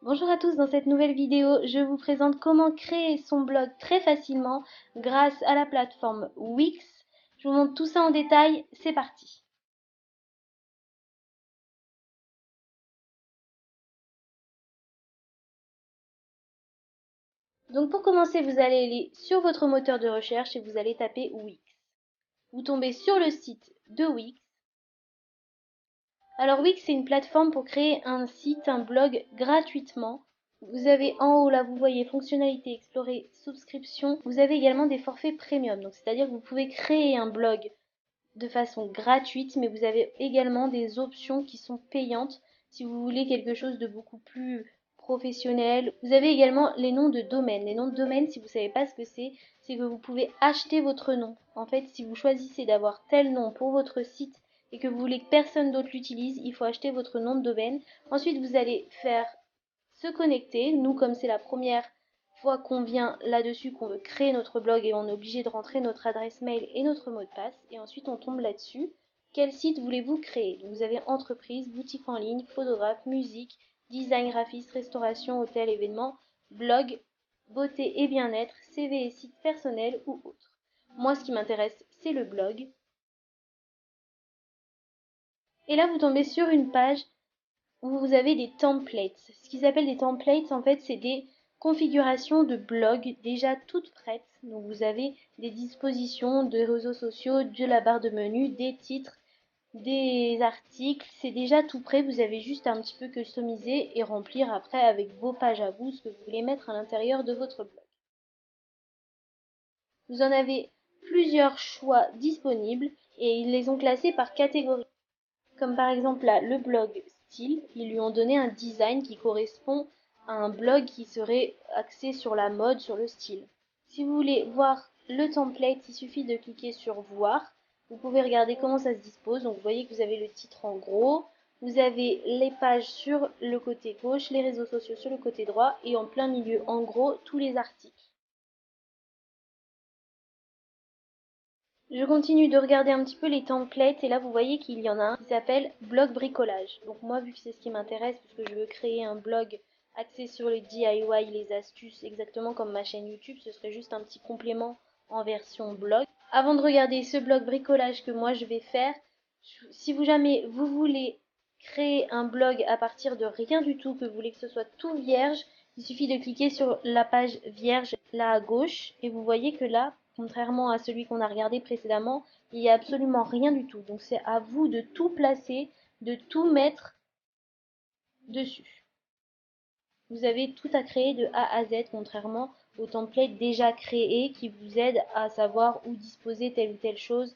Bonjour à tous, dans cette nouvelle vidéo, je vous présente comment créer son blog très facilement grâce à la plateforme Wix. Je vous montre tout ça en détail, c'est parti. Donc pour commencer, vous allez aller sur votre moteur de recherche et vous allez taper Wix. Vous tombez sur le site de Wix. Alors Wix, c'est une plateforme pour créer un site, un blog gratuitement. Vous avez en haut là, vous voyez fonctionnalité, explorer, souscription. Vous avez également des forfaits premium, donc c'est-à-dire que vous pouvez créer un blog de façon gratuite, mais vous avez également des options qui sont payantes si vous voulez quelque chose de beaucoup plus professionnel. Vous avez également les noms de domaine. Les noms de domaine, si vous ne savez pas ce que c'est que vous pouvez acheter votre nom. En fait, si vous choisissez d'avoir tel nom pour votre site et que vous voulez que personne d'autre l'utilise, il faut acheter votre nom de domaine. Ensuite, vous allez faire se connecter. Nous, comme c'est la première fois qu'on vient là-dessus, qu'on veut créer notre blog et on est obligé de rentrer notre adresse mail et notre mot de passe. Et ensuite, on tombe là-dessus. Quel site voulez-vous créer? Donc, vous avez entreprise, boutique en ligne, photographe, musique, design, graphiste, restauration, hôtel, événement, blog, beauté et bien-être, CV et site personnel ou autre. Moi, ce qui m'intéresse, c'est le blog. Et là, vous tombez sur une page où vous avez des templates. Ce qu'ils appellent des templates, en fait, c'est des configurations de blog déjà toutes prêtes. Donc vous avez des dispositions de réseaux sociaux, de la barre de menu, des titres, des articles. C'est déjà tout prêt. Vous avez juste un petit peu customisé et remplir après avec vos pages à vous ce que vous voulez mettre à l'intérieur de votre blog. Vous en avez plusieurs choix disponibles et ils les ont classés par catégorie. Comme par exemple là, le blog style, ils lui ont donné un design qui correspond à un blog qui serait axé sur la mode, sur le style. Si vous voulez voir le template, il suffit de cliquer sur voir. Vous pouvez regarder comment ça se dispose. Donc vous voyez que vous avez le titre en gros, vous avez les pages sur le côté gauche, les réseaux sociaux sur le côté droit et en plein milieu en gros tous les articles. Je continue de regarder un petit peu les templates et là vous voyez qu'il y en a un qui s'appelle blog bricolage. Donc moi vu que c'est ce qui m'intéresse puisque je veux créer un blog axé sur les DIY, les astuces, exactement comme ma chaîne YouTube, ce serait juste un petit complément en version blog. Avant de regarder ce blog bricolage que moi je vais faire, si vous jamais vous voulez créer un blog à partir de rien du tout, que vous voulez que ce soit tout vierge, il suffit de cliquer sur la page vierge là à gauche et vous voyez que là, contrairement à celui qu'on a regardé précédemment, il n'y a absolument rien du tout. Donc c'est à vous de tout placer, de tout mettre dessus. Vous avez tout à créer de A à Z, contrairement aux templates déjà créés qui vous aident à savoir où disposer telle ou telle chose.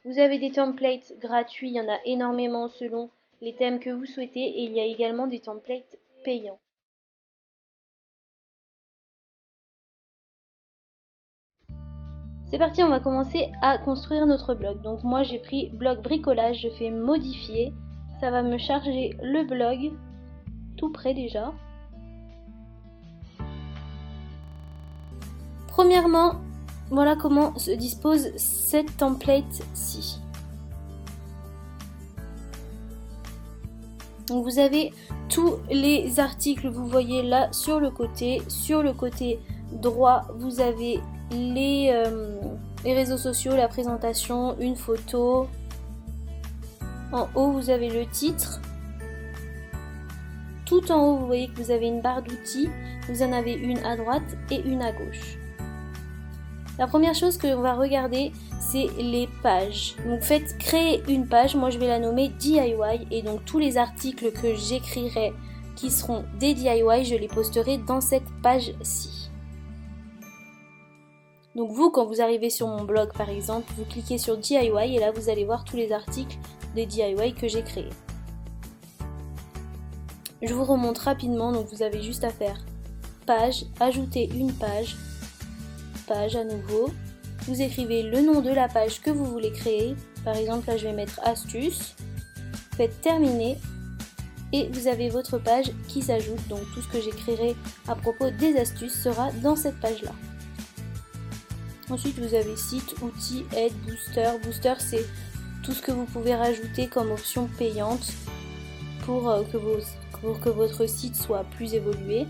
Vous avez des templates gratuits, il y en a énormément selon les thèmes que vous souhaitez et il y a également des templates payants. C'est parti, on va commencer à construire notre blog. Donc moi j'ai pris blog bricolage, je fais modifier. Ça va me charger le blog, tout prêt déjà. Premièrement, voilà comment se dispose cette template-ci. Donc vous avez tous les articles, vous voyez là sur le côté. Sur le côté droit, vous avez les réseaux sociaux, la présentation, une photo. En haut, vous avez le titre. Tout en haut, vous voyez que vous avez une barre d'outils. Vous en avez une à droite et une à gauche. La première chose que l'on va regarder, c'est les pages. Donc faites créer une page, moi je vais la nommer DIY et donc tous les articles que j'écrirai qui seront des DIY, je les posterai dans cette page-ci. Donc vous, quand vous arrivez sur mon blog par exemple, vous cliquez sur DIY et là vous allez voir tous les articles des DIY que j'ai créés. Je vous remonte rapidement, donc vous avez juste à faire page, ajouter une page, page à nouveau. Vous écrivez le nom de la page que vous voulez créer. Par exemple, là je vais mettre astuces. Faites terminer et vous avez votre page qui s'ajoute. Donc tout ce que j'écrirai à propos des astuces sera dans cette page là. Ensuite vous avez site, outils, aide, booster. Booster c'est tout ce que vous pouvez rajouter comme option payante. pour que votre site soit plus évolué.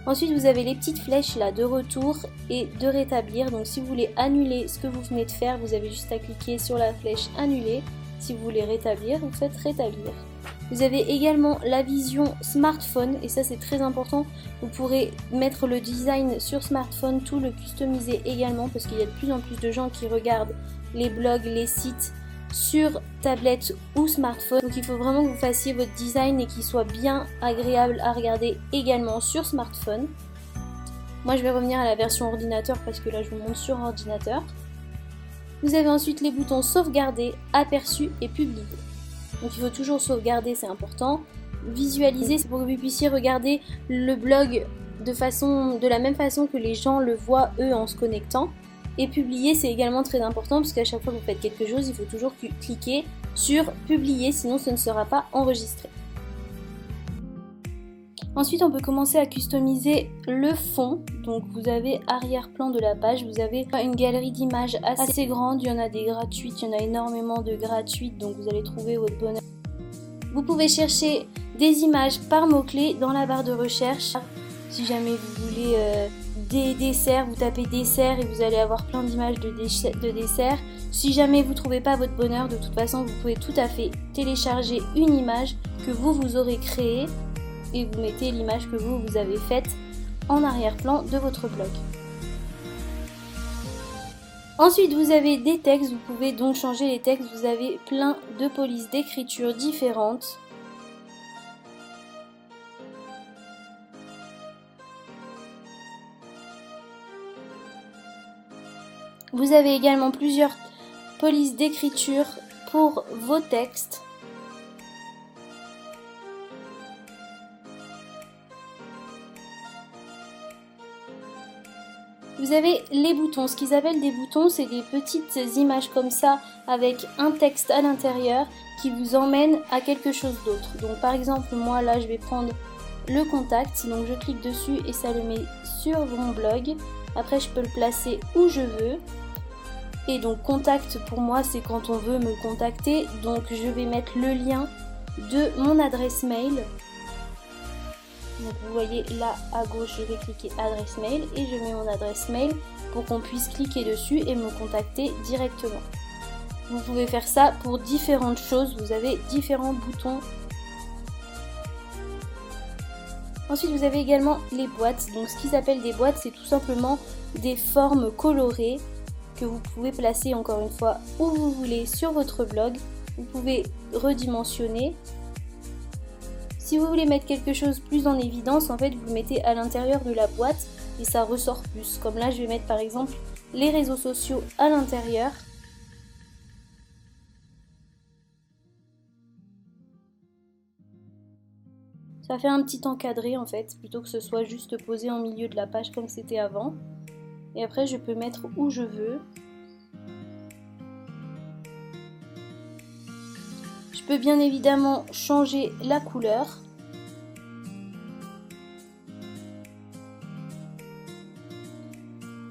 Ensuite, vous avez les petites flèches là de retour et de rétablir. Donc si vous voulez annuler ce que vous venez de faire, vous avez juste à cliquer sur la flèche annuler. Si vous voulez rétablir, vous faites rétablir. Vous avez également la vision smartphone et ça c'est très important. Vous pourrez mettre le design sur smartphone, tout le customiser également parce qu'il y a de plus en plus de gens qui regardent les blogs, les sites sur tablette ou smartphone. Donc il faut vraiment que vous fassiez votre design et qu'il soit bien agréable à regarder également sur smartphone. Moi je vais revenir à la version ordinateur parce que là je vous montre sur ordinateur. Vous avez ensuite les boutons sauvegarder, aperçu et publier. Donc il faut toujours sauvegarder, c'est important. Visualiser, c'est pour que vous puissiez regarder le blog de la même façon que les gens le voient eux en se connectant. Et publier, c'est également très important parce qu'à chaque fois que vous faites quelque chose, il faut toujours cliquer sur publier, sinon ce ne sera pas enregistré. Ensuite, on peut commencer à customiser le fond. Donc vous avez arrière-plan de la page, vous avez une galerie d'images assez grande, il y en a des gratuites, il y en a énormément de gratuites, donc vous allez trouver votre bonheur. Vous pouvez chercher des images par mots-clés dans la barre de recherche. Si jamais vous voulez des desserts, vous tapez dessert et vous allez avoir plein d'images de desserts. Si jamais vous ne trouvez pas votre bonheur, de toute façon, vous pouvez tout à fait télécharger une image que vous aurez créée et vous mettez l'image que vous avez faite en arrière-plan de votre blog. Ensuite, vous avez des textes, vous pouvez donc changer les textes, vous avez plein de polices d'écriture différentes. Vous avez également plusieurs polices d'écriture pour vos textes. Vous avez les boutons. Ce qu'ils appellent des boutons, c'est des petites images comme ça avec un texte à l'intérieur qui vous emmène à quelque chose d'autre. Donc par exemple, moi là, je vais prendre le contact. Donc je clique dessus et ça le met sur mon blog. Après, je peux le placer où je veux. Et donc contact pour moi, c'est quand on veut me contacter. Donc je vais mettre le lien de mon adresse mail. Donc vous voyez là à gauche, je vais cliquer adresse mail et je mets mon adresse mail pour qu'on puisse cliquer dessus et me contacter directement. Vous pouvez faire ça pour différentes choses, vous avez différents boutons. Ensuite vous avez également les boîtes. Donc ce qu'ils appellent des boîtes, c'est tout simplement des formes colorées que vous pouvez placer encore une fois où vous voulez sur votre blog. Vous pouvez redimensionner. Si vous voulez mettre quelque chose plus en évidence, en fait, vous le mettez à l'intérieur de la boîte et ça ressort plus. Comme là, je vais mettre par exemple les réseaux sociaux à l'intérieur. Ça fait un petit encadré en fait, plutôt que ce soit juste posé en milieu de la page comme c'était avant. Et après, je peux mettre où je veux. Je peux bien évidemment changer la couleur.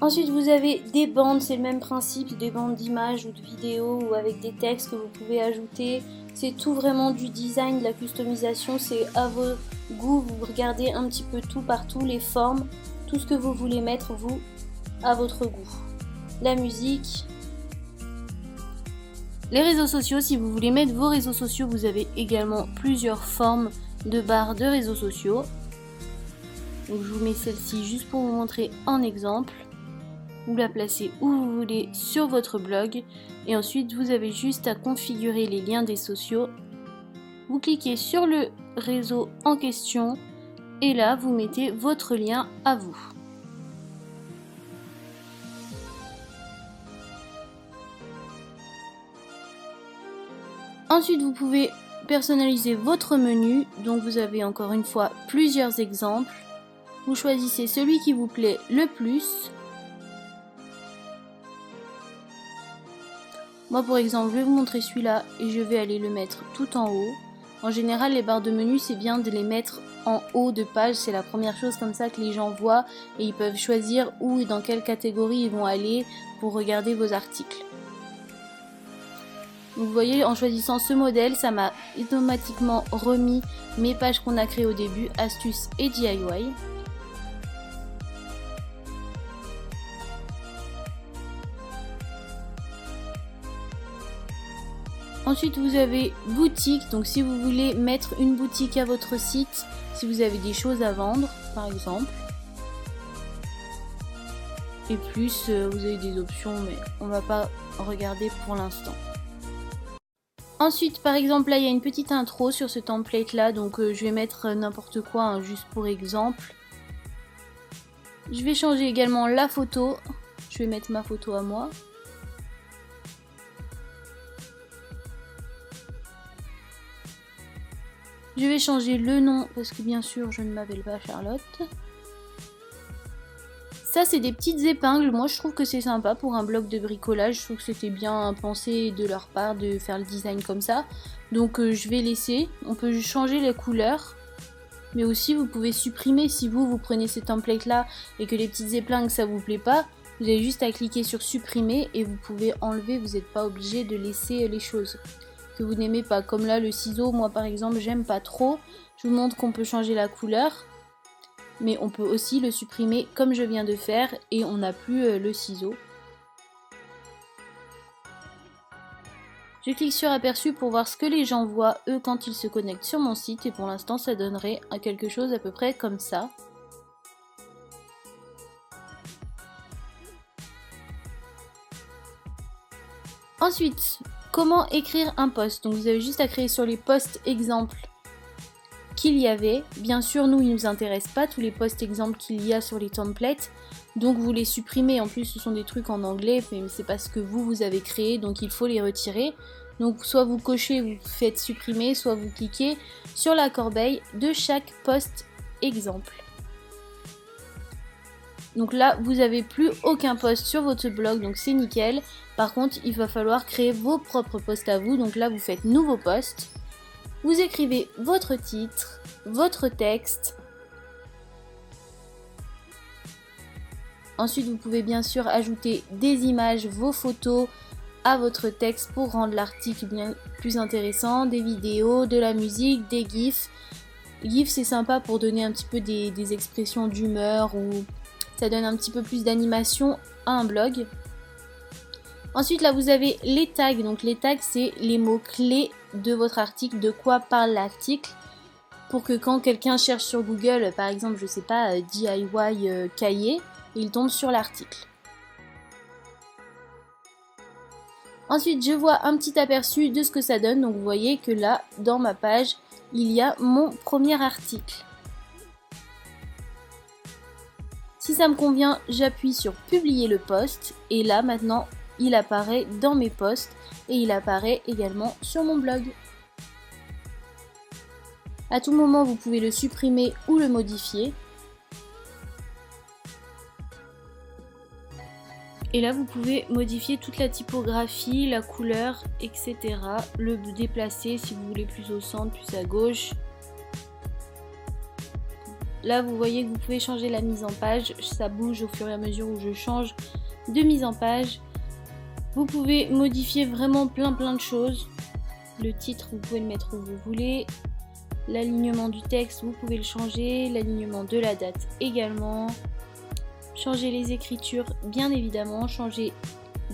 Ensuite, vous avez des bandes, c'est le même principe, des bandes d'images ou de vidéos ou avec des textes que vous pouvez ajouter. C'est tout vraiment du design, de la customisation, c'est à vos goûts. Vous regardez un petit peu tout partout, les formes, tout ce que vous voulez mettre, vous, à votre goût. La musique. Les réseaux sociaux, si vous voulez mettre vos réseaux sociaux, vous avez également plusieurs formes de barres de réseaux sociaux. Donc je vous mets celle-ci juste pour vous montrer en exemple. Vous la placez où vous voulez sur votre blog et ensuite vous avez juste à configurer les liens des sociaux. Vous cliquez sur le réseau en question et là vous mettez votre lien à vous. Ensuite, vous pouvez personnaliser votre menu. Donc, vous avez encore une fois plusieurs exemples. Vous choisissez celui qui vous plaît le plus. Moi, par exemple, je vais vous montrer celui-là et je vais aller le mettre tout en haut. En général, les barres de menu, c'est bien de les mettre en haut de page. C'est la première chose comme ça que les gens voient et ils peuvent choisir où et dans quelle catégorie ils vont aller pour regarder vos articles. Vous voyez, en choisissant ce modèle, ça m'a automatiquement remis mes pages qu'on a créées au début, astuces et DIY. Ensuite, vous avez boutique, donc si vous voulez mettre une boutique à votre site, si vous avez des choses à vendre, par exemple. Et plus, vous avez des options, mais on va pas regarder pour l'instant. Ensuite, par exemple, là, il y a une petite intro sur ce template là, donc je vais mettre n'importe quoi, hein, juste pour exemple. Je vais changer également la photo. Je vais mettre ma photo à moi. Je vais changer le nom parce que bien sûr je ne m'appelle pas Charlotte. Ça c'est des petites épingles, moi je trouve que c'est sympa pour un blog de bricolage, je trouve que c'était bien pensé de leur part de faire le design comme ça. Donc je vais laisser, on peut changer les couleurs. Mais aussi vous pouvez supprimer si vous prenez ce template là et que les petites épingles ça vous plaît pas. Vous avez juste à cliquer sur supprimer et vous pouvez enlever, vous n'êtes pas obligé de laisser les choses que vous n'aimez pas. Comme là le ciseau, moi par exemple j'aime pas trop. Je vous montre qu'on peut changer la couleur. Mais on peut aussi le supprimer comme je viens de faire et on n'a plus le ciseau. Je clique sur aperçu pour voir ce que les gens voient eux quand ils se connectent sur mon site et pour l'instant ça donnerait quelque chose à peu près comme ça. Ensuite, comment écrire un post? Donc vous avez juste à créer sur les posts exemples qu'il y avait. Bien sûr, nous, il ne nous intéresse pas tous les posts exemples qu'il y a sur les templates. Donc vous les supprimez. En plus, ce sont des trucs en anglais, mais c'est parce que vous avez créé, donc il faut les retirer. Donc soit vous cochez, vous faites supprimer, soit vous cliquez sur la corbeille de chaque post exemple. Donc là, vous n'avez plus aucun post sur votre blog, donc c'est nickel. Par contre, il va falloir créer vos propres posts à vous. Donc là, vous faites nouveau post. Vous écrivez votre titre, votre texte. Ensuite, vous pouvez bien sûr ajouter des images, vos photos à votre texte pour rendre l'article bien plus intéressant, des vidéos, de la musique, des gifs. GIF, c'est sympa pour donner un petit peu des expressions d'humeur ou ça donne un petit peu plus d'animation à un blog. Ensuite, là, vous avez les tags. Donc, les tags, c'est les mots-clés de votre article, de quoi parle l'article, pour que quand quelqu'un cherche sur Google, par exemple, je sais pas, DIY cahier, il tombe sur l'article. Ensuite, je vois un petit aperçu de ce que ça donne. Donc, vous voyez que là, dans ma page, il y a mon premier article. Si ça me convient, j'appuie sur publier le post et là, maintenant, il apparaît dans mes posts et il apparaît également sur mon blog. À tout moment, vous pouvez le supprimer ou le modifier. Et là, vous pouvez modifier toute la typographie, la couleur, etc. Le déplacer si vous voulez plus au centre, plus à gauche. Là, vous voyez que vous pouvez changer la mise en page. Ça bouge au fur et à mesure où je change de mise en page. Vous pouvez modifier vraiment plein de choses. Le titre, vous pouvez le mettre où vous voulez. L'alignement du texte, vous pouvez le changer. L'alignement de la date également. Changer les écritures, bien évidemment. Changer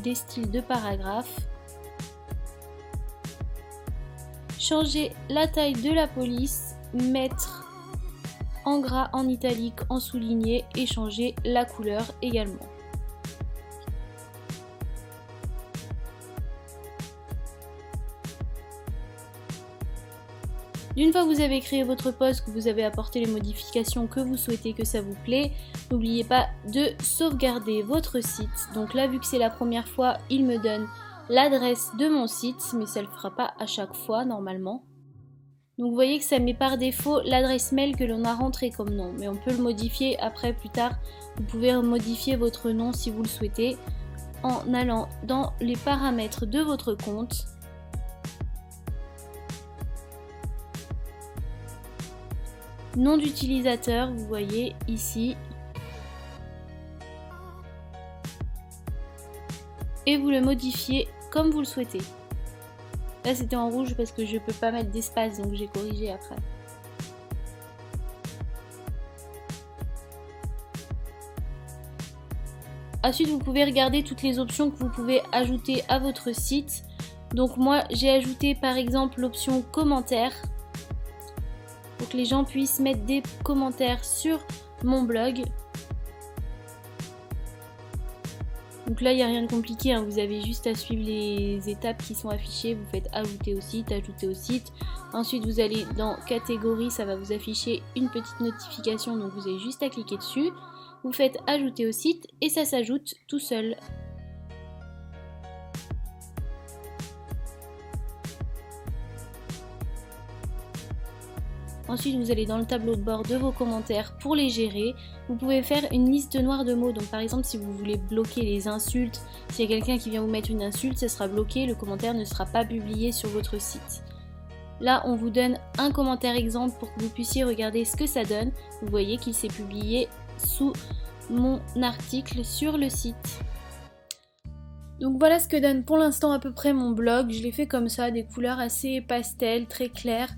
des styles de paragraphes. Changer la taille de la police. Mettre en gras, en italique, en souligné. Et changer la couleur également. Une fois que vous avez créé votre post, que vous avez apporté les modifications que vous souhaitez, que ça vous plaît, n'oubliez pas de sauvegarder votre site. Donc là, vu que c'est la première fois, il me donne l'adresse de mon site, mais ça ne le fera pas à chaque fois normalement. Donc vous voyez que ça met par défaut l'adresse mail que l'on a rentrée comme nom, mais on peut le modifier après plus tard. Vous pouvez modifier votre nom si vous le souhaitez en allant dans les paramètres de votre compte. Nom d'utilisateur, vous voyez ici. Et vous le modifiez comme vous le souhaitez. Là c'était en rouge parce que je peux pas mettre d'espace, donc j'ai corrigé après. Ensuite vous pouvez regarder toutes les options que vous pouvez ajouter à votre site. Donc moi j'ai ajouté par exemple l'option commentaires pour que les gens puissent mettre des commentaires sur mon blog. Donc là il n'y a rien de compliqué, hein. Vous avez juste à suivre les étapes qui sont affichées. Vous faites ajouter au site, ajouter au site. Ensuite vous allez dans catégorie, ça va vous afficher une petite notification, donc vous avez juste à cliquer dessus. Vous faites ajouter au site et ça s'ajoute tout seul. Ensuite, vous allez dans le tableau de bord de vos commentaires pour les gérer. Vous pouvez faire une liste noire de mots. Donc par exemple, si vous voulez bloquer les insultes, s'il y a quelqu'un qui vient vous mettre une insulte, ça sera bloqué, le commentaire ne sera pas publié sur votre site. Là, on vous donne un commentaire exemple pour que vous puissiez regarder ce que ça donne. Vous voyez qu'il s'est publié sous mon article sur le site. Donc voilà ce que donne pour l'instant à peu près mon blog. Je l'ai fait comme ça, des couleurs assez pastel, très claires.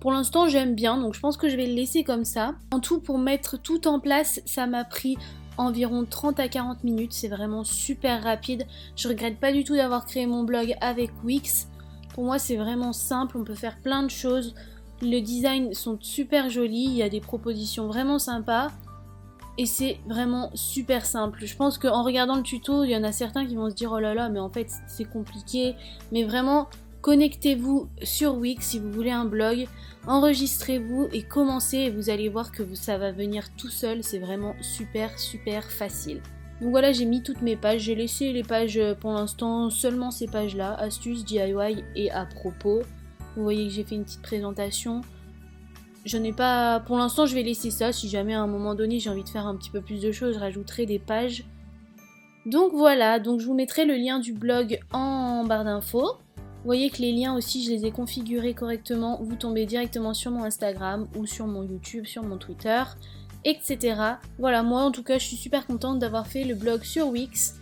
Pour l'instant j'aime bien, donc je pense que je vais le laisser comme ça. En tout, pour mettre tout en place, ça m'a pris environ 30 à 40 minutes. C'est vraiment super rapide. Je regrette pas du tout d'avoir créé mon blog avec Wix. Pour moi c'est vraiment simple, on peut faire plein de choses. Les designs sont super jolis, il y a des propositions vraiment sympas. Et c'est vraiment super simple. Je pense qu'en regardant le tuto, il y en a certains qui vont se dire oh là là, mais en fait c'est compliqué. Mais vraiment, connectez-vous sur Wix si vous voulez un blog, enregistrez-vous et commencez et vous allez voir que ça va venir tout seul. C'est vraiment super facile. Donc voilà, j'ai mis toutes mes pages. J'ai laissé les pages pour l'instant, seulement ces pages-là, astuces, DIY et à propos. Vous voyez que j'ai fait une petite présentation. Je n'ai pas... Pour l'instant, je vais laisser ça. Si jamais à un moment donné, j'ai envie de faire un petit peu plus de choses, je rajouterai des pages. Donc voilà, donc je vous mettrai le lien du blog en barre d'infos. Vous voyez que les liens aussi, je les ai configurés correctement. Vous tombez directement sur mon Instagram ou sur mon YouTube, sur mon Twitter, etc. Voilà, moi en tout cas, je suis super contente d'avoir fait le blog sur Wix.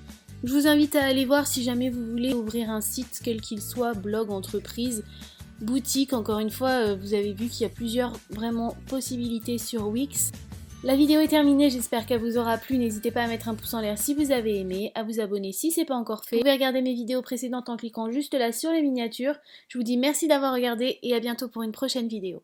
Je vous invite à aller voir si jamais vous voulez ouvrir un site, quel qu'il soit, blog, entreprise, boutique. Encore une fois, vous avez vu qu'il y a plusieurs vraiment possibilités sur Wix. La vidéo est terminée, j'espère qu'elle vous aura plu. N'hésitez pas à mettre un pouce en l'air si vous avez aimé, à vous abonner si c'est pas encore fait. Vous pouvez regarder mes vidéos précédentes en cliquant juste là sur les miniatures. Je vous dis merci d'avoir regardé et à bientôt pour une prochaine vidéo.